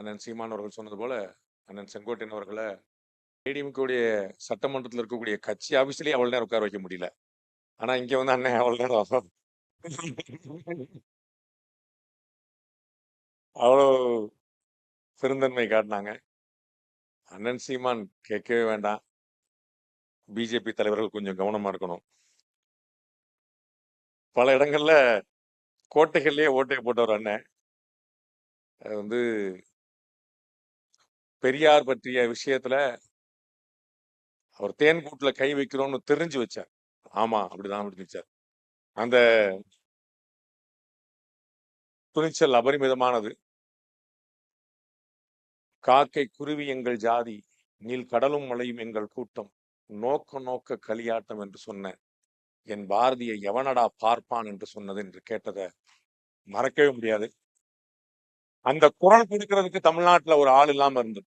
அண்ணன் சீமான் அவர்கள் சொன்னது போல அண்ணன் செங்கோட்டையன் அவர்களை ஏடிஎம்கேடைய சட்டமன்றத்தில் இருக்கக்கூடிய கட்சி ஆபீஸ்லயே அவ்வளவு நேரம் உட்கார வைக்க முடியல. ஆனா இங்க வந்து அண்ணன் அவ்வளவு நேரம் அவ்வளவு பெருந்தன்மை காட்டினாங்க. அண்ணன் சீமான் கேட்கவே வேண்டாம். பிஜேபி தலைவர்கள் கொஞ்சம் கவனமா இருக்கணும். பல இடங்கள்ல கோட்டைகள்லயே ஓட்டையை போட்டவர் அண்ணன். அது வந்து பெரியார் பற்றிய விஷயத்துல அவர் தேன் கூட்டுல கை வைக்கிறோம்னு தெரிஞ்சு வச்சார். ஆமா அப்படிதான் அப்படின்னு வச்சார். அந்த துணிச்சல் அபரிமிதமானது. காக்கை குருவி எங்கள் ஜாதி, நீல் கடலும் மலையும் எங்கள் கூட்டம், நோக்க நோக்க களியாட்டம் என்று சொன்ன என் பாரதியை எவனடா பார்ப்பான் என்று சொன்னது என்று கேட்டதை மறக்கவே முடியாது. அந்த குரல் கொடுக்கிறதுக்கு தமிழ்நாட்டுல ஒரு ஆள் இல்லாம இருந்தது.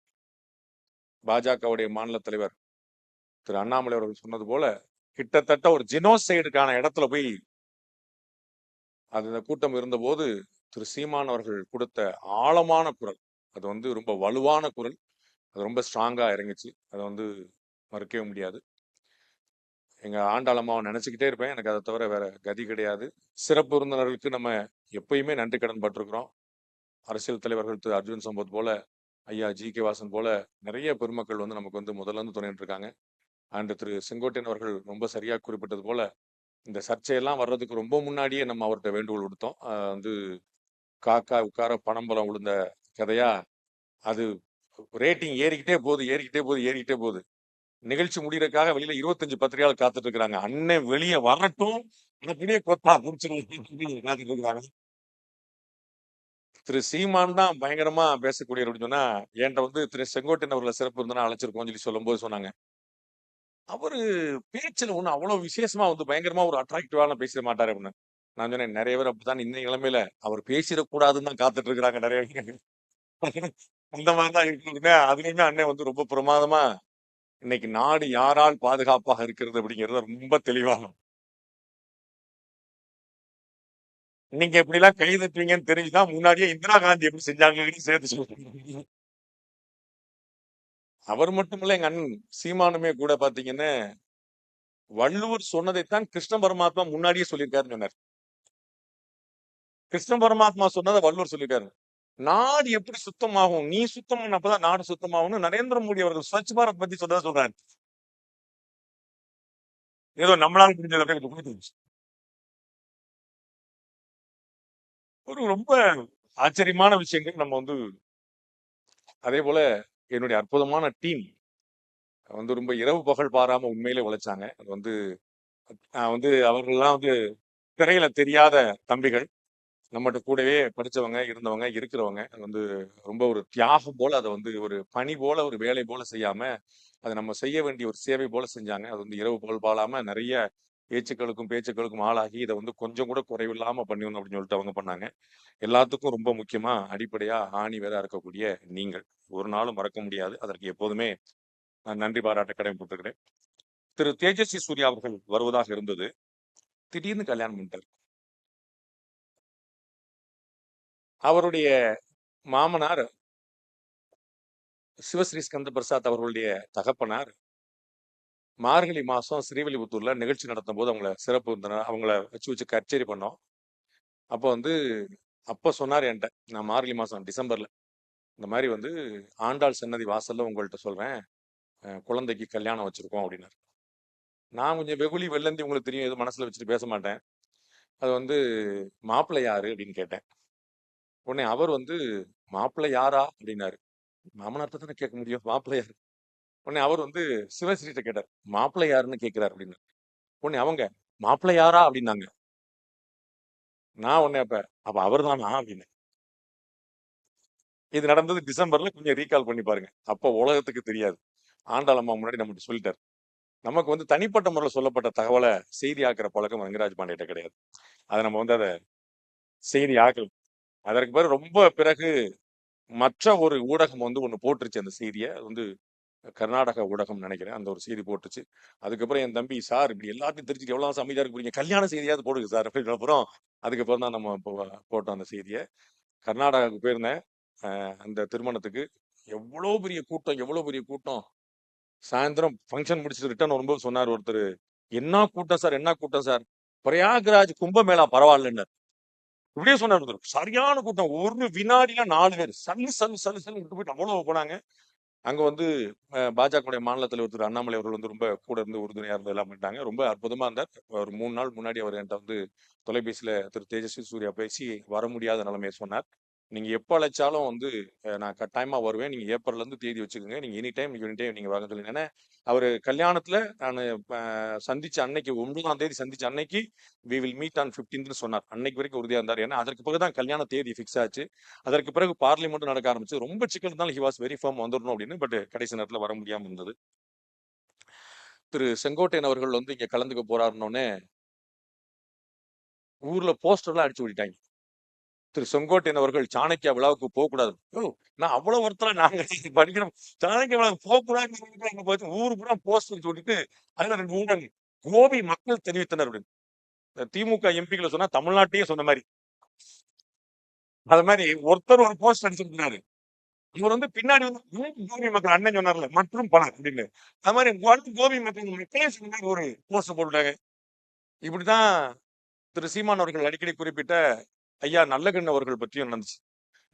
பாஜகவுடைய மாநில தலைவர் திரு அண்ணாமலை அவர்கள் சொன்னது போல கிட்டத்தட்ட ஒரு ஜினோசைடுக்கான இடத்துல போய் அந்த கூட்டம் இருந்தபோது திரு சீமான் அவர்கள் கொடுத்த ஆழமான குரல், அது வந்து ரொம்ப வலுவான குரல், அது ரொம்ப ஸ்ட்ராங்கா இறங்குச்சு. அதை வந்து மறுக்கவே முடியாது. எங்க ஆண்டாளம்மாவை நினைச்சுக்கிட்டே இருப்பேன். எனக்கு அதை தவிர வேற கதி கிடையாது. சிறப்பு விருந்தினர்களுக்கு நம்ம எப்பயுமே நன்றி கடன் பட்டிருக்கிறோம். அரசியல் தலைவர்கள் திரு அர்ஜுன் சம்பத் போல, ஐயா ஜி.கே. வாசன் போல நிறைய பெருமக்கள் வந்து நமக்கு வந்து முதல்ல இருந்து துணைட்டு இருக்காங்க. அண்ட் திரு செங்கோட்டையன் அவர்கள் ரொம்ப சரியா குறிப்பிட்டது போல இந்த சர்ச்சையெல்லாம் வர்றதுக்கு ரொம்ப முன்னாடியே நம்ம அவர்கிட்ட வேண்டுகோள் விடுத்தோம். வந்து காக்கா உட்கார பணம்பலம் விழுந்த கதையா அது ரேட்டிங் ஏறிக்கிட்டே போகுது ஏறிக்கிட்டே போகுது ஏறிக்கிட்டே போகுது. நிகழ்ச்சி முடியறதுக்காக வெளியில 25 பத்திரிகையாளர் காத்துட்டு இருக்கிறாங்க. அண்ணன் வெளியே வரட்டும், அப்படியே கொத்தா காத்துட்டு இருக்கிறாங்க. திரு சீமான் தான் பயங்கரமா பேசக்கூடிய அப்படின்னு சொன்னா என்கிட்ட வந்து திரு செங்கோட்டையன் அவர்களை சிறப்பு இருந்தா அழைச்சிருக்கோம் சொல்லி சொல்லும் போது சொன்னாங்க, அவரு பேச்சுல ஒண்ணு அவ்வளவு விசேஷமா வந்து பயங்கரமா ஒரு அட்ராக்டிவான பேச மாட்டாரு அப்படின்னு. நான் சொன்னேன், நிறைய பேர் அப்படித்தான் இந்த நிலைமையில அவர் பேசிடக்கூடாதுன்னு தான் காத்துட்டு இருக்கிறாங்க நிறைய பேர். அந்த மாதிரிதான் இருக்குதுங்க. அதுலயுமே அண்ணன் வந்து ரொம்ப பிரமாதமா இன்னைக்கு நாடு யாரால் பாதுகாப்பாக இருக்கிறது அப்படிங்கறது ரொம்ப தெளிவாக, நீங்க எப்படி எல்லாம் கை தட்டுவீங்கன்னு தெரிஞ்சுதான் முன்னாடியே இந்திரா காந்தி எப்படி செஞ்சாங்கன்னு சேர்த்து சொல்றேன். அவர் மட்டுமில்ல, எங்க அண்ணன் சீமானுமே கூட பாத்தீங்கன்னா வள்ளுவர் சொன்னதைத்தான் கிருஷ்ண பரமாத்மா முன்னாடியே சொல்லியிருக்காருன்னு சொன்னார். கிருஷ்ண பரமாத்மா சொன்னதை வள்ளுவர் சொல்லியிருக்காரு. நாடு எப்படி சுத்தமாகும், நீ சுத்தமானப்பதான் நாடு சுத்தமாகும்னு நரேந்திர மோடி அவர்கள் ஸ்வச் பாரத் பத்தி சொன்னதை சொல்றாரு. ஏதோ நம்மளால முடிஞ்சது ஒரு ரொம்ப ஆச்சரியமான விஷயங்கள் நம்ம வந்து. அதே போல என்னுடைய அற்புதமான டீம் வந்து ரொம்ப இரவு பகல் பாராம உண்மையிலே உழைச்சாங்க. அது வந்து வந்து அவர்கள்லாம் வந்து திரையில தெரியாத தம்பிகள், நம்மகிட்ட கூடவே படிச்சவங்க, இருந்தவங்க, இருக்கிறவங்க. அது வந்து ரொம்ப ஒரு தியாகம் போல, அதை வந்து ஒரு பணி போல, ஒரு வேலை போல செய்யாம, அதை நம்ம செய்ய வேண்டிய ஒரு சேவை போல செஞ்சாங்க. அது வந்து இரவு பகல் பாழாம நிறைய பேச்சுக்களுக்கும் ஆளாகி இதை வந்து கொஞ்சம் கூட குறைவில்லாம பண்ணிடணும் அப்படின்னு சொல்லிட்டு அவங்க பண்ணாங்க. எல்லாத்துக்கும் ரொம்ப முக்கியமா அடிப்படையா ஆணி வேற இருக்கக்கூடிய நீங்கள் ஒரு நாளும் மறக்க முடியாது. அதற்கு எப்போதுமே நான் நன்றி பாராட்ட கடமைப்பட்டிருக்கிறேன். திரு தேஜஸ்வி சூர்யா அவர்கள் வருவதாக இருந்தது. திடீர்னு கல்யாணம் பண்ணிட்டார். அவருடைய மாமனார் சிவஸ்ரீ ஸ்கந்த பிரசாத் அவர்களுடைய தகப்பனார் மார்கழி மாசம் ஸ்ரீவில்லிபுத்தூர்ல நிகழ்ச்சி நடத்தும் போது அவங்கள சிறப்பு அவங்கள வச்சு கச்சேரி பண்ணோம். அப்போ வந்து அப்ப சொன்னார் என்கிட்ட, நான் மார்கழி மாசம் டிசம்பர்ல இந்த மாதிரி வந்து ஆண்டாள் சன்னதி வாசல்ல உங்கள்கிட்ட சொல்றேன், குழந்தைக்கு கல்யாணம் வச்சிருக்கோம் அப்படின்னாரு. நான் கொஞ்சம் வெகுளி வெள்ளந்தி, உங்களுக்கு தெரியும், எதுவும் மனசுல வச்சுட்டு பேச மாட்டேன். அது வந்து மாப்பிள்ளை யாரு அப்படின்னு கேட்டேன். உடனே அவர் வந்து மாப்பிள்ளை யாரா அப்படின்னாரு. மாமனார்ட்ட தானே கேட்க முடியும், மாப்பிள்ளை யாரு. உடனே அவர் வந்து சிவஸ்ரீட்ட கேட்டார், மாப்பிள்ளை யாருன்னு கேட்கிறார் அப்படின்னு. உடனே அவங்க மாப்பிள்ளை யாரா அப்படின்னாங்க. நான் உடனே அப்ப அவர் தானா அப்படின்னு. இது நடந்தது டிசம்பர்ல, கொஞ்சம் ரீகால் பண்ணி பாருங்க. அப்ப உலகத்துக்கு தெரியாது. ஆண்டாளம்மா முன்னாடி நம்மகிட்ட சொல்லிட்டார். நமக்கு வந்து தனிப்பட்ட முறையில் சொல்லப்பட்ட தகவலை செய்தி ஆக்குற பழக்கம் ரங்கராஜ் பாண்டியிட்ட கிடையாது. அதை நம்ம வந்து அதை செய்தி ஆக்கலாம். அதற்கு பிறகு ரொம்ப பிறகு மற்ற ஒரு ஊடகம் வந்து ஒண்ணு போட்டுருச்சு அந்த செய்தியை. அது வந்து கர்நாடக ஊடகம் நினைக்கிறேன். அந்த ஒரு செய்தி போட்டுச்சு. அதுக்கப்புறம் என் தம்பி, சார் இப்படி எல்லாத்தையும் தெரிஞ்சுட்டு எவ்வளவு அமைதியா இருக்க போறீங்க, கல்யாண செய்தியாவது போடுங்க சார் அப்படின்னு. அப்புறம் அதுக்கப்புறம் தான் நம்ம போட்டோம் அந்த செய்தியை. கர்நாடகாவுக்கு போயிருந்தேன். அந்த திருமணத்துக்கு. எவ்வளோ பெரிய கூட்டம், எவ்வளோ பெரிய கூட்டம். சாயந்தரம் ஃபங்க்ஷன் முடிச்சுட்டு ரிட்டர்ன் வரும்போது சொன்னார் ஒருத்தர், "என்ன கூட்டம் சார், என்ன கூட்டம் சார். பிரயாக்ராஜ் கும்பமேளா பரவாயில்லன்னாரு." இப்படியே சொன்னார் ஒருத்தர். சரியான கூட்டம். ஒரு வினாடியில 4 பேர். சல்லு சல்லு சல்லு சல்லுன்னு விட்டு போயிட்டு அவ்வளவு போனாங்க. அங்க வந்து பாஜகவுடைய மாநில தலைவர் திரு அண்ணாமலை அவர்கள் வந்து ரொம்ப கூட இருந்து உறுதுணையா இருந்து எல்லாம் பண்ணிட்டாங்க. ரொம்ப அற்புதமா இருந்தார். ஒரு 3 நாள் முன்னாடி அவர் என்கிட்ட வந்து தொலைபேசியில திரு தேஜஸ்வி சூர்யா பேசி வர முடியாத நிலைமையை சொன்னார். நீங்க எப்ப அழைச்சாலும் வந்து நான் கட்டாயமா வருவேன். நீங்க ஏப்ரல்ல இருந்து தேதி வச்சுக்கோங்க. நீங்க எனி டைம் நீங்க வாங்க சொல்லுங்க. ஏன்னா அவரு கல்யாணத்துல நானு சந்திச்ச அன்னைக்கு 9ஆம் தேதி சந்திச்ச அன்னைக்கு வி வில் மீட் ஆன் 15ன்னு சொன்னார். அன்னைக்கு வரைக்கும் உறுதியா இருந்தார். ஏன்னா அதற்கு பிறகுதான் கல்யாண தேதி ஃபிக்ஸ் ஆச்சு. அதற்கு பிறகு பார்லிமெண்ட் நடக்க ஆரம்பிச்சு. ரொம்ப சிக்கல் இருந்தாலும் ஹி வாஸ் வெரி ஃபர்ம் வந்துடணும் அப்படின்னு. பட் கடைசி நேரத்துல வர முடியாம இருந்தது. திரு செங்கோட்டையன் அவர்கள் வந்து இங்க கலந்துக்க போறாருன்னொன்னே ஊர்ல போஸ்டர்லாம் அடிச்சு விட்டாங்க. திரு செங்கோட்டையன் அவர்கள் சாணக்கியா விழாவுக்கு போகக்கூடாது. நான் அவ்வளவு ஒருத்தர நாங்க படிக்கிறோம். சாணக்கியா விழாவுக்கு போகக்கூடாது. ஊரு பூரா போஸ்டர் சொல்லிட்டு அதுல 2 ஊடகங்கள் கோபி மக்கள் தெரிவித்தனர் அப்படின்னு திமுக எம்பிக்களை சொன்னா தமிழ்நாட்டையே சொன்ன மாதிரி அது மாதிரி ஒருத்தர் ஒரு போஸ்ட் அடிச்சிருந்தாரு. இவர் வந்து பின்னாடி வந்து கோபி மக்கள் அண்ணன் சொன்னார்ல மற்றும் பலர் அப்படின்னு அது மாதிரி கோபி மக்களே சொன்ன மாதிரி ஒரு போஸ்டர் போட்டுட்டாங்க. இப்படிதான் திரு சீமான் அவர்கள் அடிக்கடி குறிப்பிட்ட ஐயா நல்லகண்ணு அவர்கள் பற்றியும் நடந்துச்சு.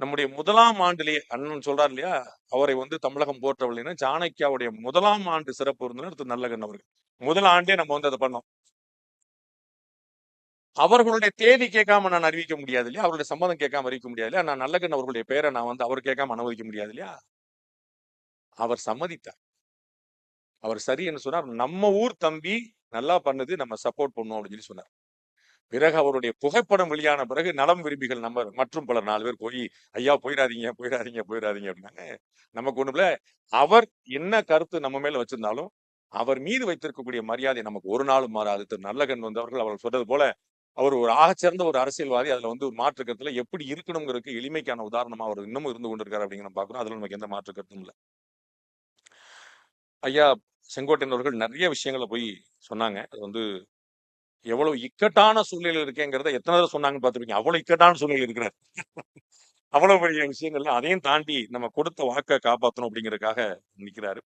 நம்முடைய முதலாம் ஆண்டிலேயே அண்ணன் சொல்றாரு இல்லையா, அவரை வந்து தமிழகம் போற்றவில்லைன்னா சாணக்கியாவுடைய முதலாம் ஆண்டு சிறப்பு விருந்தினர் திரு நல்லகண்ணு அவர்கள். முதல் ஆண்டே நம்ம வந்து அதை பண்ணோம். அவர்களுடைய தேதி கேட்காம நான் அறிவிக்க முடியாது இல்லையா, அவருடைய சம்மதம் கேட்காம அறிவிக்க முடியாது இல்லையா, நான் நல்லகண்ணு அவர்களுடைய பேரை நான் வந்து அவர் கேட்காம அனுமதிக்க முடியாது இல்லையா. அவர் சம்மதித்தார். அவர் சரி என்று சொன்னார். நம்ம ஊர் தம்பி நல்லா பண்ணுது, நம்ம சப்போர்ட் பண்ணுவோம் அப்படின்னு சொல்லி சொன்னார். பிறகு அவருடைய புகைப்படம் வெளியான பிறகு நலம் விரும்பிகள் நம்ம மற்றும் பலர் 4 பேர் போய் ஐயா போயிடாதீங்க போயிடாதீங்க போயிடாதீங்க அப்படின்னாங்க. நமக்கு ஒண்ணுல அவர் என்ன கருத்து நம்ம மேல வச்சிருந்தாலும் அவர் மீது வைத்திருக்கக்கூடிய மரியாதை நமக்கு ஒரு நாளும் மாறாது. திரு நல்லகன் வந்து அவர்கள் சொல்றது போல அவர் ஒரு ஆகச்சிறந்த ஒரு அரசியல்வாதி. அதுல வந்து ஒரு மாற்று கருத்துல எப்படி இருக்கணுங்கிறதுக்கு எளிமைக்கான உதாரணமா அவர் இன்னமும் இருந்து கொண்டிருக்காரு அப்படிங்கிற பாக்குறோம். அதுல நமக்கு எந்த மாற்று கருத்தும் இல்லை. ஐயா செங்கோட்டையன் அவர்கள் நிறைய விஷயங்களை போய் சொன்னாங்க. அது வந்து எவ்வளவு இக்கட்டான சூழ்நிலையில் இருக்கேங்கிறத எத்தனை தடவை சொன்னாங்கன்னு பார்த்துருக்கீங்க. அவ்வளவு இக்கட்டான சூழ்நிலை இருக்கிறார். அவ்வளவு பெரிய விஷயங்கள்லாம் அதையும் தாண்டி நம்ம கொடுத்த வாக்கை காப்பாற்றணும் அப்படிங்கிறதுக்காக நிற்கிறாரு.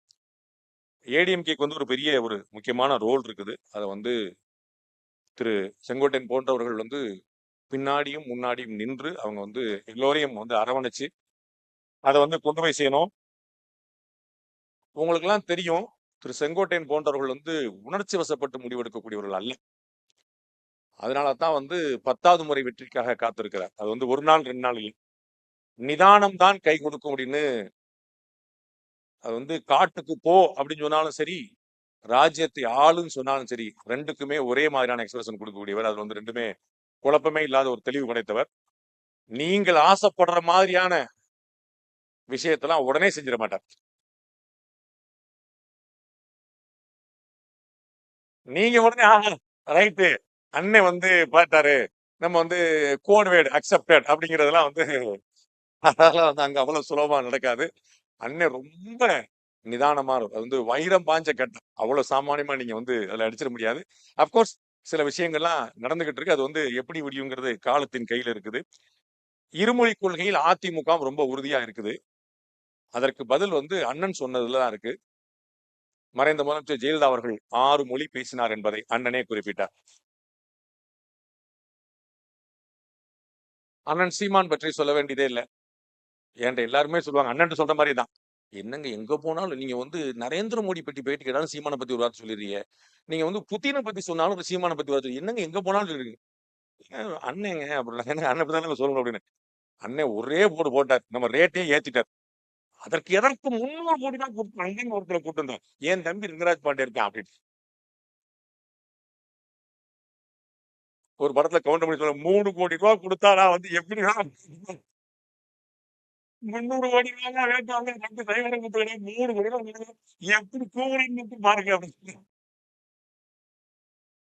ஏடிஎம்கேக்கு வந்து ஒரு பெரிய ஒரு முக்கியமான ரோல் இருக்குது. அதை வந்து திரு செங்கோட்டையன் போன்றவர்கள் வந்து பின்னாடியும் முன்னாடியும் நின்று அவங்க வந்து எல்லோரையும் வந்து அரவணைச்சு அதை வந்து கொண்டு போய் செய்யணும். உங்களுக்கு எல்லாம் தெரியும், திரு செங்கோட்டையன் போன்றவர்கள் வந்து உணர்ச்சி வசப்பட்டு முடிவெடுக்கக்கூடியவர்கள் அல்ல. அதனாலதான் வந்து 10வது முறை வெற்றிக்காக காத்திருக்கிறார். அது வந்து ஒரு நாள் 2 நாள் இல்லை, நிதானம் தான் கை கொடுக்கும் அப்படின்னு. அது வந்து காட்டுக்கு போ அப்படின்னு சொன்னாலும் சரி, ராஜ்யத்தை ஆளுன்னு சொன்னாலும் சரி, 2க்குமே ஒரே மாதிரியான எக்ஸ்பிரஷன் கொடுக்கக்கூடியவர். அது வந்து 2மே குழப்பமே இல்லாத ஒரு தெளிவு படைத்தவர். நீங்கள் ஆசைப்படுற மாதிரியான விஷயத்தெல்லாம் உடனே செஞ்சிட மாட்டார். நீங்க உடனே ரைட்டு அண்ணன் வந்து பார்த்தாரு, நம்ம வந்து கோட்வேர்டு அக்செப்டட் அப்படிங்கிறதெல்லாம் வந்து அதெல்லாம் வந்து அங்க அவ்வளவு சுலபமா நடக்காது. அண்ணன் ரொம்ப நிதானமா இருக்கும். அது வந்து வைரம் பாஞ்ச கட்டம். அவ்வளவு சாமானியமா நீங்க வந்து அதுல அடிச்சிட முடியாது. அப்கோர்ஸ் சில விஷயங்கள்லாம் நடந்துகிட்டு இருக்கு. அது வந்து எப்படி முடியுங்கிறது காலத்தின் கையில இருக்குது. இருமொழி கொள்கையில் அதிமுக ரொம்ப உறுதியா இருக்குது. அதற்கு பதில் வந்து அண்ணன் சொன்னதுலதான் இருக்கு. மறைந்த முதலமைச்சர் ஜெயலலிதா அவர்கள் 6 மொழி பேசினார் என்பதை அண்ணனே குறிப்பிட்டார். அண்ணன் சீமான் பற்றி சொல்ல வேண்டியதே இல்லை. என்கிட்ட எல்லாருமே சொல்லுவாங்க, அண்ணன் சொல்ற மாதிரி தான். என்னங்க எங்க போனாலும் நீங்க வந்து நரேந்திர மோடி பற்றி பேட்டி கேட்டாலும் சீமானை பத்தி ஒரு வார்த்தை சொல்லிடுறீங்க. நீங்க வந்து புத்தினை பத்தி சொன்னாலும் சீமானை பத்தி வார்த்தை என்னங்க எங்க போனாலும் இருக்கு. அண்ணேங்க அப்படின்னா என்ன அண்ணன் பத்தி தான் சொல்லணும் அப்படின்னு. அண்ணன் ஒரே போடு போட்டார். நம்ம ரேட்டே ஏத்திட்டார். அதற்கு எதற்கு 300 கோடி தான் கொடுத்து அங்கேயும் ஒருத்தரை கூட்டு வந்தோம். என் தம்பி ரிங்கராஜ் பாண்டே இருக்கான் அப்படின்னு. ஒரு படத்துல கவுண்ட் பண்ணி சொல்ல 3 கோடி ரூபாய் கொடுத்தா நான் வந்து எப்படி 300 கோடி ரூபாய் வேண்டாங்க 2 சைவரம் 3 கோடி ரூபாய் எப்படி கூவுறீங்கன்னு பாருங்க அப்படின்னு.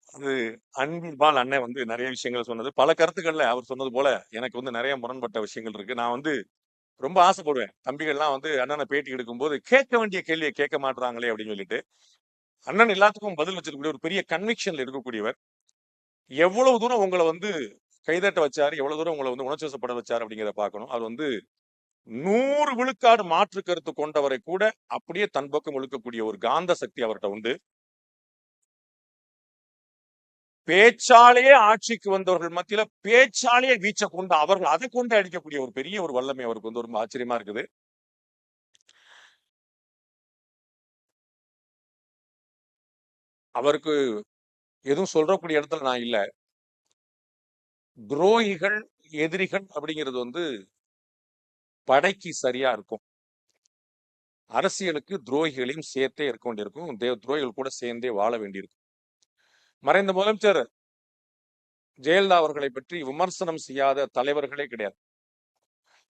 அது அன்பில் அண்ணன் வந்து நிறைய விஷயங்கள் சொன்னது. பல கருத்துக்கள்ல அவர் சொன்னது போல எனக்கு வந்து நிறைய முரண்பட்ட விஷயங்கள் இருக்கு. நான் வந்து ரொம்ப ஆசைப்படுவேன். தம்பிகள்லாம் வந்து அண்ணனை பேட்டி எடுக்கும்போது கேட்க வேண்டிய கேள்வியை கேட்க மாட்றாங்களே அப்படின்னு சொல்லிட்டு. அண்ணன் எல்லாத்துக்கும் பதில் வச்சிருக்கக்கூடிய ஒரு பெரிய கன்விக்ஷன்ல இருக்கக்கூடியவர். எவ்வளவு தூரம் உங்களை வந்து கைதட்ட வச்சாரு, எவ்வளவு தூரம் உங்களை வந்து உணர்ச்சி வசப்பட வச்சாரு அப்படிங்கிறத பார்க்கணும். அது வந்து 100 விழுக்காடு மாற்று கருத்து கொண்டவரை கூட அப்படியே தன் பக்கம் இழுக்கக்கூடிய ஒரு காந்த சக்தி அவர்கிட்ட உண்டு. பேச்சாலேயே ஆட்சிக்கு வந்தவர்கள் மத்தியில பேச்சாலேயே வீச்சை கொண்டு அவர்கள் அதை கொண்டு அடிக்கக்கூடிய ஒரு பெரிய ஒரு வல்லமை அவருக்கு வந்து ரொம்ப ஆச்சரியமா இருக்குது. அவருக்கு எதுவும் சொல்றக்கூடிய இடத்துல நான் இல்ல. துரோகிகள், எதிரிகள் அப்படிங்கிறது வந்து படைக்கு சரியா இருக்கும். அரசியலுக்கு துரோகிகளையும் சேர்த்தே இருக்க வேண்டியிருக்கும். துரோகிகள் கூட சேர்ந்தே வாழ வேண்டியிருக்கும். மறைந்த முதலமைச்சர் ஜெயலலிதா அவர்களை பற்றி விமர்சனம் செய்யாத தலைவர்களே கிடையாது.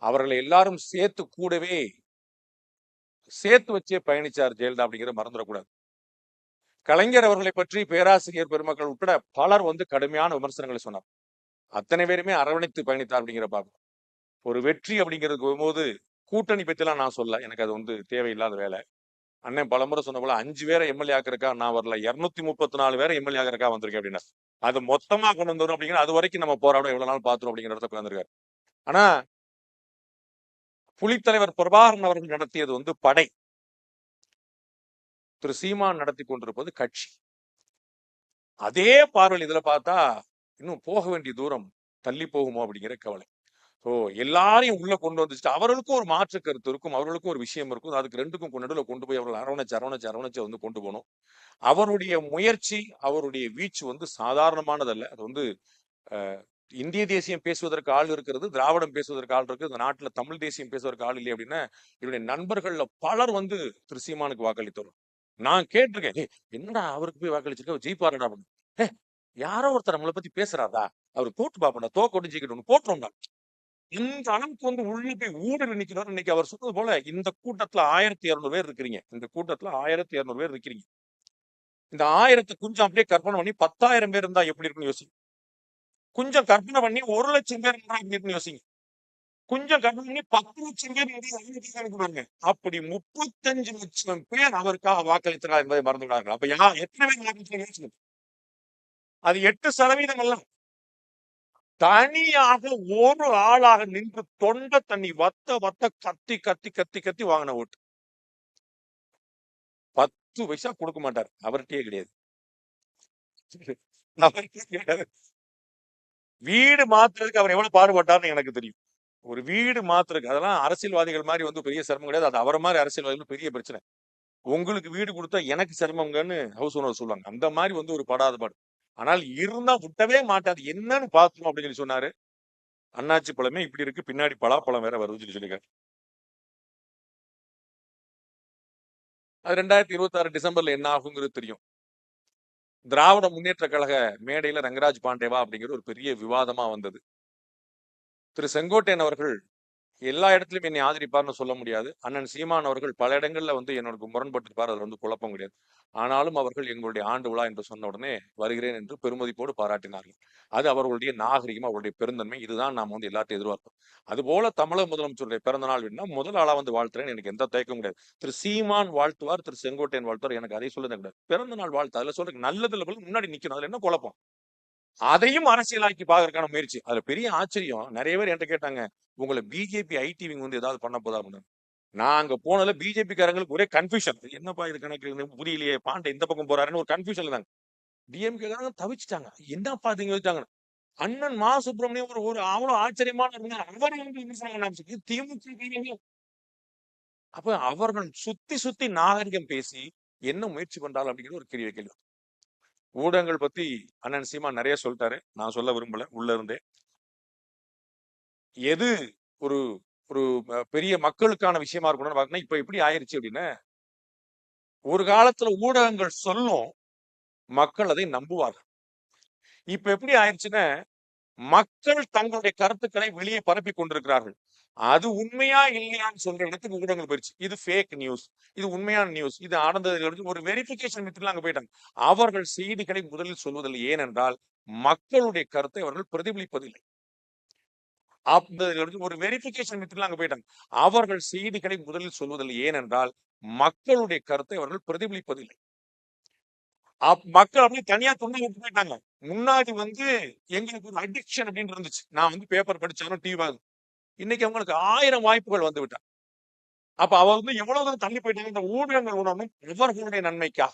அவர்களை எல்லாரும் சேர்த்து கூடவே சேர்த்து வச்சே பயணிச்சார் ஜெயலலிதா அப்படிங்கிற மறந்துடக்கூடாது. கலைஞர் அவர்களை பற்றி பேராசிரியர் பெருமக்கள் உட்பட பலர் வந்து கடுமையான விமர்சனங்களை சொன்னார். அத்தனை பேருமே அரவணைத்து பயணித்தார் அப்படிங்கிற பார்க்கணும். ஒரு வெற்றி அப்படிங்கிறது போது கூட்டணி பத்திலாம் நான் சொல்ல, எனக்கு அது வந்து தேவையில்லாத வேலை. அண்ணன் பலமுறை சொன்ன போல 5 பேரை எம்எல்ஏ ஆக்கிறக்கா நான் வரல, 234 பேரை எம்எல்ஏ ஆக்கிறக்கா வந்திருக்கேன் அப்படின்னா அது மொத்தமா கொண்டு வந்துடும் அப்படிங்கிற அது வரைக்கும் நம்ம போராடம் எவ்வளவு நாள் பாத்துரும் அப்படிங்கிற இடத்துல உட்கார்ந்துருக்காரு. ஆனா புலித்தலைவர் பிரபாகரன் அவர்கள் நடத்தியது வந்து படை, திரு சீமான் நடத்தி கொண்டிருப்பது கட்சி. அதே பார்வையில் இதுல பார்த்தா இன்னும் போக வேண்டிய தூரம் தள்ளி போகுமோ அப்படிங்கிற கவலை. ஸோ எல்லாரையும் உள்ள கொண்டு வந்துச்சுட்டு அவர்களுக்கும் ஒரு மாற்று கருத்து இருக்கும், அவர்களுக்கும் ஒரு விஷயம் இருக்கும். அதுக்கு ரெண்டுக்கும் நடுவில் கொண்டு போய் அவர்கள் அரவணைச்சு வந்து கொண்டு போகணும். அவருடைய முயற்சி, அவருடைய வீச்சு வந்து சாதாரணமானதல்ல. அது வந்து இந்திய தேசியம் பேசுவதற்கு ஆள் இருக்கிறது, திராவிடம் பேசுவதற்கு ஆள் இருக்கு, இந்த நாட்டுல தமிழ் தேசியம் பேசுவதற்கு ஆள் இல்லை அப்படின்னா என்னுடைய நண்பர்கள்ல பலர் வந்து திரு சீமானுக்கு வாக்களித்தோம். நான் கேட்டிருக்கேன், என்னடா அவருக்கு போய் வாக்களிச்சிருக்க, ஜெயிப்பாருடா அப்படின்னு. யாரோ ஒருத்தர் நம்மளை பத்தி பேசுறாரா, அவர் போட்டு பாப்பா, தோக்கொண்டு ஜெயிக்கணும் போட்டுறோம்டா. இந்த அளவுக்கு வந்து உள்ள போய் ஊடுல நிக்கிறார். இன்னைக்கு அவர் சொன்னது போல இந்த கூட்டத்துல 1200 பேர் இருக்கிறீங்க, இந்த கூட்டத்துல 1200 பேர் இருக்கிறீங்க. இந்த 1000 கொஞ்சம் அப்படியே கற்பனை பண்ணி 10,000 பேர் இருந்தா எப்படி இருக்குன்னு யோசிங்க. கொஞ்சம் கற்பனை பண்ணி 1,00,000 பேர் இருந்தா எப்படி இருக்குன்னு யோசிங்க. கொஞ்சம் கற்பனை பண்ணி 10 லட்சம் பேர் பாருங்க. அப்படி 35 லட்சம் பேர் அவருக்காக வாக்களித்தார் என்பதை மறந்துவிடார்கள். அப்ப எத்தனை பேர் வாக்களித்தார்? அது 8% அல்ல. தனியாக ஒரு ஆளாக நின்று தொண்ட தண்ணி வத்த கத்தி கத்தி கத்தி கத்தி வாங்கின ஓட்டு. 10 பைசா கொடுக்க மாட்டார், அவர்கிட்டயே கிடையாது. வீடு மாத்துறதுக்கு அவர் எவ்வளவு பாடுபட்டார்னு எனக்கு தெரியும். ஒரு வீடு மாத்துறதுக்கு, அதெல்லாம் அரசியல்வாதிகள் மாதிரி வந்து பெரிய சிரமம் கிடையாது. அது அவரை மாதிரி அரசியல்வாதிகள் பெரிய பிரச்சனை. உங்களுக்கு வீடு கொடுத்தா எனக்கு சிரமங்கன்னு ஹவுஸ் ஓனர் சொல்லுவாங்க. அந்த மாதிரி வந்து ஒரு படாத பாடு. ஆனால் இருந்தா விட்டவே மாட்டாது, என்னன்னு பாத்துரும் அப்படின்னு சொல்லி சொன்னாரு. அண்ணாச்சி பழமே இப்படி இருக்கு, பின்னாடி பலாப்பழம் வேற வருதுன்னு சொல்லியிருக்காரு. அது 2026 டிசம்பர்ல என்ன ஆகுங்கிறது தெரியும். திராவிட முன்னேற்ற கழக மேடையில ரங்கராஜ் பாண்டேவா அப்படிங்கிற ஒரு பெரிய விவாதமா வந்தது. திரு செங்கோட்டையன் அவர்கள் எல்லா இடத்துலயும் என்னை ஆதரிப்பார்னு சொல்ல முடியாது. அண்ணன் சீமான் அவர்கள் பல இடங்கள்ல வந்து என்னோட முரண்பட்டிருப்பார், அதுல வந்து குழப்பம் கிடையாது. ஆனாலும் அவர்கள் எங்களுடைய ஆண்டு விழா என்று சொன்ன உடனே வருகிறேன் என்று பெருமதிப்போடு பாராட்டினார்கள். அது அவர்களுடைய நாகரிகம், அவருடைய பெருந்தன்மை. இதுதான் நாம் வந்து எல்லாத்தையும் எதிர்பார்ப்போம். அதுபோல தமிழக முதலமைச்சருடைய பிறந்த நாள் வேணும்னா முதல் ஆளா வந்து வாழ்த்துறேன், எனக்கு எந்த தயக்கமும் கிடையாது. திரு சீமான் வாழ்த்துவார், திரு செங்கோட்டையன் வாழ்த்துவார், எனக்கு அதை சொல்லுறது கிடையாது. பிறந்த நாள் வாழ்த்து அதுல சொல்றதுக்கு நல்லதுல முன்னாடி நிக்கணும், அதுல என்ன குழப்பம்? அதையும் அரசியலாக்கி பாக்குறதுக்கான முயற்சி. அதுல பெரிய ஆச்சரியம், நிறைய பேர் என்கிட்ட கேட்டாங்க, உங்களை பிஜேபி ஐடி விங் வந்து ஏதாவது பண்ண போதா அப்படின்னு. நான் அங்க போனதுல பிஜேபி காரங்களுக்கு ஒரே கன்ஃபியூஷன், என்னப்பா இது கணக்கு புரியலையே, பாண்டே இந்த பக்கம் போறாருன்னு ஒரு கன்ஃபியூஷன் இருந்தாங்க. டிஎம்கே காரங்க தவிச்சிட்டாங்க, என்னப்பா நீங்க வச்சாங்க. அண்ணன் மா சுப்பிரமணியம் ஒரு அவ்வளவு ஆச்சரியமான அவரை வந்து திமுக. அப்ப அவர்கள் சுத்தி சுத்தி நாகரிகம் பேசி என்ன முயற்சி பண்றாங்க அப்படிங்கிறது ஒரு பெரிய கேள்வி. ஊடகங்கள் பத்தி அண்ணன் சீமா நிறைய சொல்லிட்டாரு, நான் சொல்ல விரும்பல. உள்ள இருந்தே எது ஒரு ஒரு பெரிய மக்களுக்கான விஷயமா இருக்கணும்னு பாக்கணும். இப்ப எப்படி ஆயிருச்சு அப்படின்னா, ஒரு காலத்துல ஊடகங்கள் சொல்லும், மக்கள் அதை நம்புவார்கள். இப்ப எப்படி ஆயிடுச்சுன்னா, மக்கள் தங்களுடைய கருத்துக்களை வெளியே பரப்பி கொண்டிருக்கிறார்கள். அது உண்மையா இல்லையான்னு சொல்ற இடத்துக்கு ஊடகங்கள் போயிடுச்சு. இது ஃபேக் நியூஸ், இது உண்மையான நியூஸ், இது ஆனந்தது ஒரு வெரிஃபிகேஷன் மெத்தட்ல அங்க போயிட்டாங்க. அவர்கள் செய்திகளை முதலில் சொல்வதில்லை. ஏனென்றால் மக்களுடைய கருத்தை அவர்கள் பிரதிபலிப்பதில்லை. ஒரு வெரிஃபிகேஷன் மெத்தட்ல அங்க போயிட்டாங்க. அவர்கள் செய்திகளை முதலில் சொல்வதில்லை. ஏனென்றால் மக்களுடைய கருத்தை அவர்கள் பிரதிபலிப்பதில்லை. மக்கள் அப்படியே தனியா துணை விட்டு போயிட்டாங்க. முன்னாடி வந்து எங்களுக்கு ஒரு அடிக்ஷன் அப்படின்னு இருந்துச்சு. நான் வந்து பேப்பர் படிச்சாலும் டிவி இன்னைக்கு அவங்களுக்கு 1000 வாய்ப்புகள் வந்து விட்டார். அப்ப அவர் வந்து எவ்வளவு தள்ளி போயிட்டாங்க. இந்த ஊடகங்கள் உணவும் இவர்களுடைய நன்மைக்கா,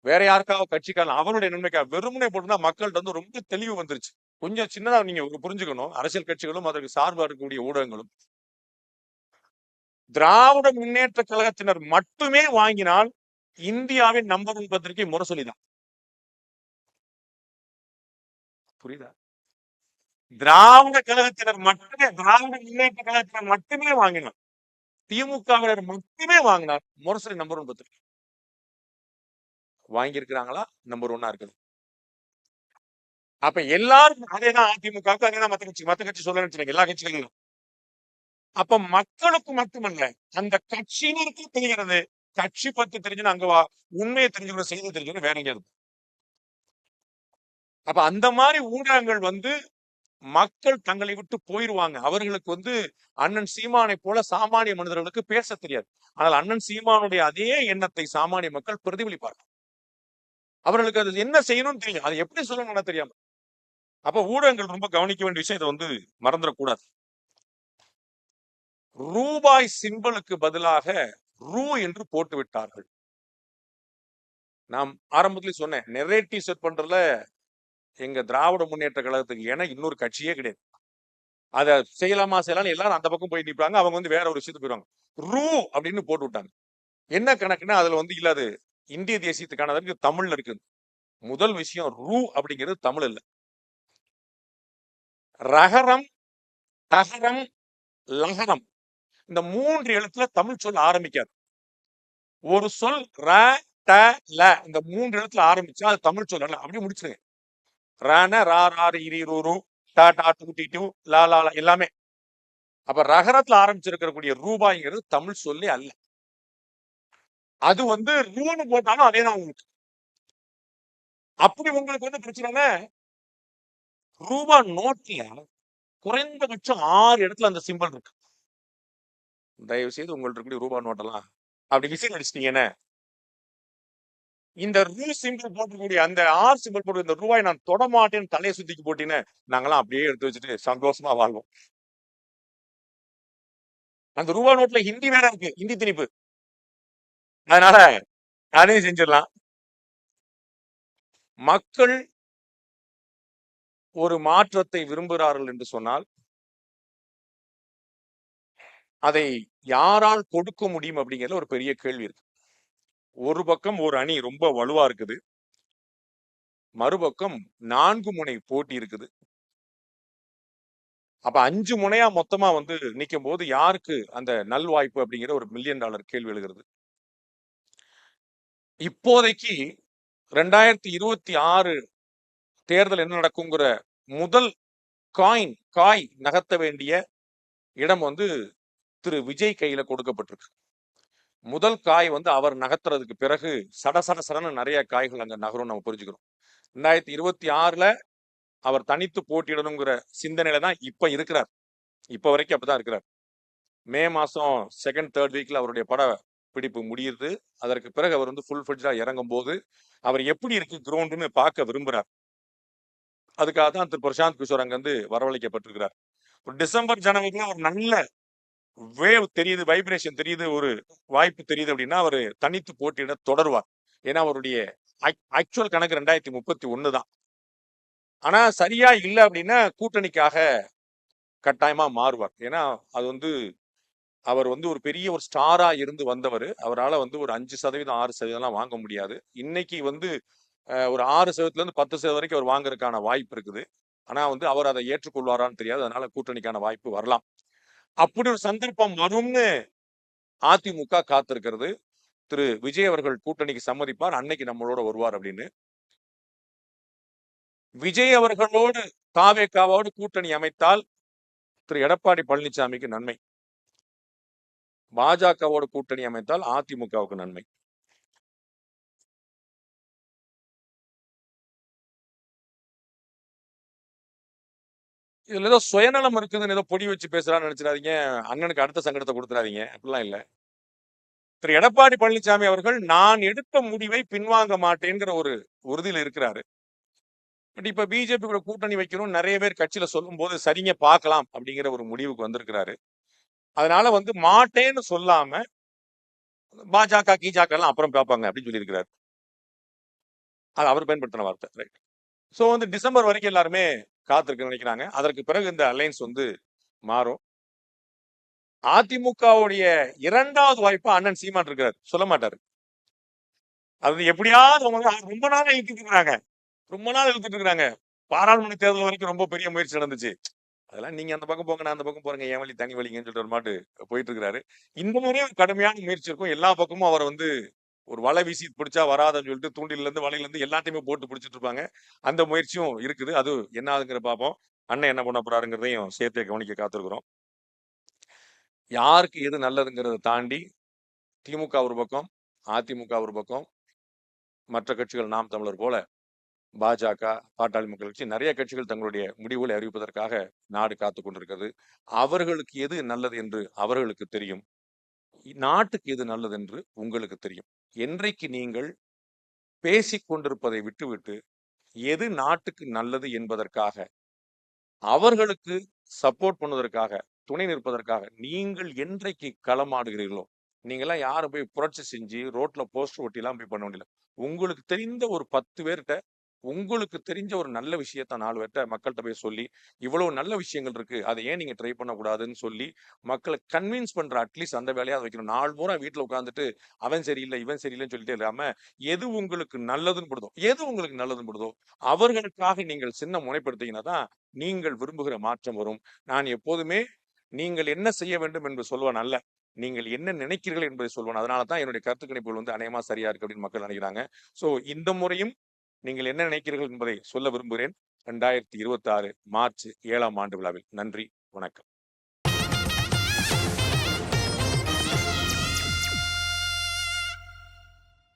வேற யாருக்காவது கட்சிக்கான அவருடைய நன்மைக்கா வெறுமனே போட்டுனா மக்கள்கிட்ட வந்து ரொம்ப தெளிவு வந்துருச்சு. கொஞ்சம் சின்னதா நீங்க புரிஞ்சுக்கணும். அரசியல் கட்சிகளும் அதற்கு சார்பா இருக்கக்கூடிய ஊடகங்களும் திராவிட முன்னேற்ற கழகத்தினர் மட்டுமே வாங்கினால் இந்தியாவின் நம்பர் 1 பத்திரிகை முரசொலிதான். புரியுதா? திராவிட கழகத்தினர் மட்டுமே, திராவிட முன்னேற்ற கழகத்தினர் மட்டுமே வாங்கினார். திமுகவினர் மட்டுமே வாங்கினார் முரசொலி நம்பர் 1 பத்திரிகை. வாங்கி இருக்கிறாங்களா? நம்பர் 1 இருக்குது. அப்ப எல்லாரும் அதேதான் அதிமுகவுக்கு, அதேதான் மத்த கட்சி சொல்லணும்னு எல்லா கட்சிகளிலும். அப்ப மக்களுக்கு மட்டுமல்ல, அந்த கட்சியினருக்கு தெரிகிறது. கட்சி பத்தி தெரிஞ்சுன்னு அங்க உண்மையை தெரிஞ்சுக்கிற, செய்தி தெரிஞ்சுக்கணும், வேற எங்கேயாவது. அப்ப அந்த மாதிரி ஊடகங்கள் வந்து மக்கள் தங்களை விட்டு போயிருவாங்க. அவர்களுக்கு வந்து அண்ணன் சீமானை போல சாமானிய மனிதர்களுக்கு பேச தெரியாது. ஆனால் அண்ணன் சீமானுடைய அதே எண்ணத்தை சாமானிய மக்கள் பிரதிபலிப்பார்கள். அவர்களுக்கு அது என்ன செய்யணும்னு தெரியும், அதை எப்படி சொல்லணும்னு தெரியாம. அப்ப ஊடகங்கள் ரொம்ப கவனிக்க வேண்டிய விஷயம், இதை வந்து மறந்துடக்கூடாது. ரூபாய் சிம்பலுக்கு பதிலாக ரூ என்று போட்டு விட்டார்கள். நான் ஆரம்பத்திலே சொன்னேன், நெரேட்டிவ் செட் பண்றதுல எங்க திராவிட முன்னேற்ற கழகத்துக்கு ஏன்னா இன்னொரு கட்சியே கிடையாது. அதை செய்யலாமா செய்யலாம் எல்லாரும் அந்த பக்கம் போய் நிற்பாங்க. அவங்க வந்து வேற ஒரு விஷயத்துக்கு போயிடுவாங்க. ரூ அப்படின்னு போட்டு விட்டாங்க. என்ன கணக்குன்னா அதுல வந்து இல்ல, அது இந்திய தேசியத்துக்கானது தமிழ்ல இருக்கு. முதல் விஷயம், ரூ அப்படிங்கிறது தமிழ் இல்ல. ரகரம், தகரம், லகரம், இந்த 3 எழுத்துல தமிழ் சொல் ஆரம்பிக்காது. ஒரு சொல் ர ட ல, இந்த 3 எழுத்துல ஆரம்பிச்சா அது தமிழ் சொல் அல்ல. அப்படியே முடிச்சிருங்க. ரன ரா ராரு இரி ரூ டா டா டூ டி டூ லா லா எல்லாமே. அப்ப ரகரத்துல ஆரம்பிச்சிருக்கக்கூடிய ரூபாய்ங்கிறது தமிழ் சொல்லி அல்ல. அது வந்து ரூன்னு போட்டாலும் அதேதான் உங்களுக்கு. அப்படி உங்களுக்கு வந்து பிரச்சனை, ரூபா நோட்ல குறைந்தபட்சம் 6 இடத்துல அந்த சிம்பிள் இருக்கு. தயவு செய்து உங்கள்ட்ட இருக்கக்கூடிய ரூபா நோட்டெல்லாம் அப்படி விசில் அடிச்சிட்டீங்கன்னா, இந்த ரூ சிம்பிள் போட்டக்கூடிய அந்த ஆர் சிம்பிள் போட்டு இந்த ரூபாய் நான் தொட மாட்டேன்னு தலையை சுத்திக்கு போட்டீங்கன்னா, நாங்கெல்லாம் அப்படியே எடுத்து வச்சுட்டு சந்தோஷமா வாழ்வோம். அந்த ரூபா நோட்ல ஹிந்தி வேற இருக்கு, ஹிந்தி திணிப்பு. அதனால அதையும் செஞ்சிடலாம். மக்கள் ஒரு மாற்றத்தை விரும்புகிறார்கள் என்று சொன்னால் அதை யாரால் கொடுக்க முடியும் அப்படிங்கிறதுல ஒரு பெரிய கேள்வி இருக்கு. ஒரு பக்கம் ஒரு அணி ரொம்ப வலுவா இருக்குது, மறுபக்கம் 4 முனை போட்டி இருக்குது. அப்ப 5 முனையா மொத்தமா வந்து நிற்கும் போது யாருக்கு அந்த நல்வாய்ப்பு அப்படிங்கிற ஒரு $1 மில்லியன் கேள்வி எழுகிறது. இப்போதைக்கு 2026 தேர்தல் என்ன நடக்குங்கிற முதல் காய் நகர்த்த வேண்டிய இடம் வந்து திரு விஜய் கையில கொடுக்கப்பட்டிருக்கு. முதல் காய் வந்து அவர் நகர்த்துறதுக்கு பிறகு சடசடன்னு நிறைய காய்கள் அங்க நகரும் நம்ம புரிஞ்சுக்கிறோம். 2026ல அவர் தனித்து போட்டியிடணுங்கிற சிந்தனையில தான் இப்ப இருக்கிறார். இப்ப வரைக்கும் அப்படிதான் இருக்கிறார். மே மாசம் 2nd 3rd வீக்ல அவருடைய பட பிடிப்பு முடியுது. அதற்கு பிறகு அவர் வந்து ஃபுல் ஃபிளட்ஜா இறங்கும் போது அவர் எப்படி இருக்கு கிரவுண்டுன்னு பார்க்க விரும்புறார். அதுக்காக தான் திரு பிரசாந்த் கிஷோர் அங்க வந்து வரவழைக்கப்பட்டிருக்கிறார். டிசம்பர் ஜனவரில ஒரு நல்ல வேவ் தெரியுது, வைப்ரேஷன் தெரியுது, ஒரு வாய்ப்பு தெரியுது அப்படின்னா அவர் தனித்து போட்டியிட தொடருவார். ஏன்னா அவருடைய ஆக்சுவல் கணக்கு 2031 தான். ஆனா சரியா இல்லை அப்படின்னா கூட்டணிக்காக கட்டாயமா மாறுவார். ஏன்னா அது வந்து அவர் வந்து ஒரு பெரிய ஒரு ஸ்டாரா இருந்து வந்தவர். அவரால் வந்து ஒரு 5% 6% வாங்க முடியாது. இன்னைக்கு வந்து ஒரு 6%ல இருந்து 10% வரைக்கும் அவர் வாங்குறதுக்கான வாய்ப்பு இருக்குது. ஆனா வந்து அவர் அதை ஏற்றுக்கொள்வாரான்னு தெரியாது. அதனால கூட்டணிக்கான வாய்ப்பு வரலாம். அப்படி ஒரு சந்தர்ப்பம் வரும்னு அதிமுக காத்திருக்கிறது. திரு விஜய் அவர்கள் கூட்டணிக்கு சம்மதிப்பார், அன்னைக்கு நம்மளோட வருவார் அப்படின்னு. விஜய் அவர்களோடு தாவேகாவோடு கூட்டணி அமைத்தால் திரு எடப்பாடி பழனிசாமிக்கு நன்மை. பாஜகவோடு கூட்டணி அமைத்தால் அதிமுகவுக்கு நன்மை. இதுல ஏதோ சுயநலம் இருக்குதுன்னு ஏதோ பொடி வச்சு பேசுறான்னு நினைச்சிடாதீங்க. அண்ணனுக்கு அடுத்த சங்கடத்தை கொடுத்துறாதீங்க. அப்படிலாம் இல்ல. திரு எடப்பாடி பழனிசாமி அவர்கள் நான் எடுத்த முடிவை பின்வாங்க மாட்டேங்கிற ஒரு உறுதியில் இருக்கிறாரு. பட் இப்ப பிஜேபி கூட கூட்டணி வைக்கணும் நிறைய பேர் கட்சியில சொல்லும் போது சரிங்க பார்க்கலாம் அப்படிங்கிற ஒரு முடிவுக்கு வந்திருக்கிறாரு. அதனால வந்து மாட்டேன்னு சொல்லாம பாஜக கீஜாக்க எல்லாம் அப்புறம் பார்ப்பாங்க அப்படின்னு சொல்லியிருக்கிறாரு. அது அவர் பயன்படுத்தின வார்த்தை. ரைட். சோ வந்து டிசம்பர் வரைக்கும் எல்லாருமே காத்திருக்க நினைக்கிறாங்க. அதற்கு பிறகு இந்த அலைன்ஸ் வந்து மாறும். அதிமுகவுடைய 2வது வாய்ப்பா அண்ணன் சீமான் இருக்காரு. சொல்ல மாட்டாரு. அது எப்படியாவது அவங்க ரொம்ப நாள் இழுத்துட்டு இருக்காங்க. ரொம்ப நாள் இழுத்துட்டு இருக்காங்க. பாராளுமன்ற தேர்தல் வரைக்கும் ரொம்ப பெரிய முயற்சி நடந்துச்சு. அதெல்லாம் நீங்க அந்த பக்கம் போங்க, நான் அந்த பக்கம் போறேங்க, என் வழி தனி வழிங்கன்னு சொல்லிட்டு ஒரு மாட்டு போயிட்டு இருக்கிறாரு. இந்த முறையும் கடுமையான முயற்சி இருக்கும். எல்லா பக்கமும் அவரை வந்து ஒரு வலை வீசி பிடிச்சா வராதுன்னு சொல்லிட்டு தூண்டில இருந்து வலையில இருந்து எல்லாத்தையுமே போட்டு பிடிச்சிட்டு இருப்பாங்க. அந்த முயற்சியும் இருக்குது. அது என்ன ஆகுங்கிற பார்ப்போம். அண்ணன் என்ன பண்ண போறாருங்கிறதையும் சேர்த்தே கவனிக்க காத்திருக்கிறோம். யாருக்கு எது நல்லதுங்கிறத தாண்டி திமுக ஒரு பக்கம், அதிமுக ஒரு பக்கம், மற்ற கட்சிகள் நாம் தமிழர் போல பாஜக, பாட்டாளி மக்கள் கட்சி நிறைய கட்சிகள் தங்களுடைய முடிவுகளை அறிவிப்பதற்காக நாடு காத்துக் கொண்டிருக்கிறது. அவர்களுக்கு எது நல்லது என்று அவர்களுக்கு தெரியும். நாட்டுக்கு எது நல்லது என்று உங்களுக்கு தெரியும். என்றைக்கு நீங்கள் பேசிக் கொண்டிருப்பதை விட்டுவிட்டு எது நாட்டுக்கு நல்லது என்பதற்காக அவர்களுக்கு சப்போர்ட் பண்ணுவதற்காக துணை நிற்பதற்காக நீங்கள் என்றைக்கு களமாடுகிறீர்களோ, நீங்கெல்லாம் யாரும் போய் புரட்சி செஞ்சு ரோட்ல போஸ்டர் ஒட்டி எல்லாம் போய் பண்ண வேண்டியதில்ல. உங்களுக்கு தெரிந்த ஒரு 10 பேர்கிட்ட உங்களுக்கு தெரிஞ்ச ஒரு நல்ல விஷயத்த 4 பேர்ட்ட மக்கள்கிட்ட போய் சொல்லி இவ்வளவு நல்ல விஷயங்கள் இருக்கு, அதை ஏன் நீங்க ட்ரை பண்ணக்கூடாதுன்னு சொல்லி மக்களை கன்வின்ஸ் பண்ற அட்லீஸ்ட் அந்த வேலையாவது வைக்கணும். நாள் பூரா வீட்டுல உட்காந்துட்டு அவன் சரியில்லை இவன் சரியில்லைன்னு சொல்லிட்டே இல்லாம எது உங்களுக்கு நல்லதுன்னு படுதோ அவர்களுக்காக நீங்கள் சின்ன முனைப்படுத்தீங்கன்னா தான் நீங்கள் விரும்புகிற மாற்றம் வரும். நான் எப்போதுமே நீங்கள் என்ன செய்ய வேண்டும் என்று சொல்வன் அல்ல, நீங்கள் என்ன நினைக்கிறீர்கள் என்பதை சொல்வன். அதனால தான் என்னுடைய கருத்து கணிப்புகள் வந்து அநேகமா சரியா இருக்கு அப்படின்னு மக்கள் நினைக்கிறாங்க. சோ இந்த முறையும் நீங்கள் என்ன நினைக்கிறீர்கள் என்பதை சொல்ல விரும்புகிறேன். 2026 மார்ச் 7ஆம் ஆண்டு விழாவில். நன்றி, வணக்கம்.